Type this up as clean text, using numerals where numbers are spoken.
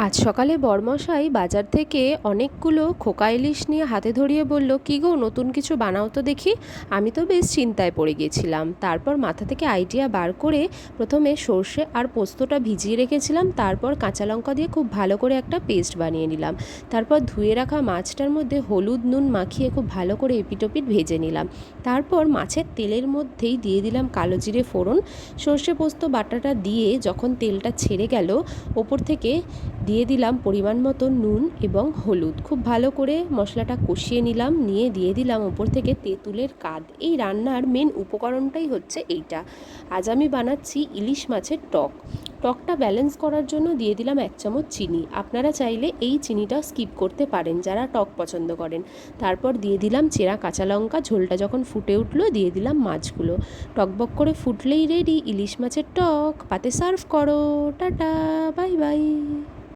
আজ সকালে বরমশাই বাজার থেকে অনেকগুলো খোকা ইলিশ নিয়ে হাতে ধরিয়ে বলল, কী গো, নতুন কিছু বানাও তো দেখি। আমি তো বেশ চিন্তায় পড়ে গেছিলাম। তারপর মাথা থেকে আইডিয়া বার করে প্রথমে সর্ষে আর পোস্তটা ভিজিয়ে রেখেছিলাম, তারপর কাঁচা লঙ্কা দিয়ে খুব ভালো করে একটা পেস্ট বানিয়ে নিলাম। তারপর ধুয়ে রাখা মাছটার মধ্যে হলুদ নুন মাখিয়ে খুব ভালো করে এপিটোপিট ভেজে নিলাম। তারপর মাছের তেলের মধ্যেই দিয়ে দিলাম কালো জিরে ফোড়ন। সর্ষে পোস্ত বাটাটা দিয়ে যখন তেলটা ছেড়ে গেল, ওপর থেকে দিয়ে দিলাম পরিমাণ মতো নুন এবং হলুদ। খুব ভালো করে মশলাটা কষিয়ে নিলাম, নিয়ে দিয়ে দিলাম ওপর থেকে তেঁতুলের কাঁধ। এই রান্নার মেন উপকরণটাই হচ্ছে এইটা। আজ আমি বানাচ্ছি ইলিশ মাছের টক। টকটা ব্যালেন্স করার জন্য দিয়ে দিলাম 1 চামচ চিনি। আপনারা চাইলে এই চিনিটা স্কিপ করতে পারেন যারা টক পছন্দ করেন। তারপর দিয়ে দিলাম চেরা কাঁচা লঙ্কা। ঝোলটা যখন ফুটে উঠলো দিয়ে দিলাম মাছগুলো। টকবক করে ফুটলেই রেডি ইলিশ মাছের টক। পাতে সার্ভ করো। Tata, bye bye.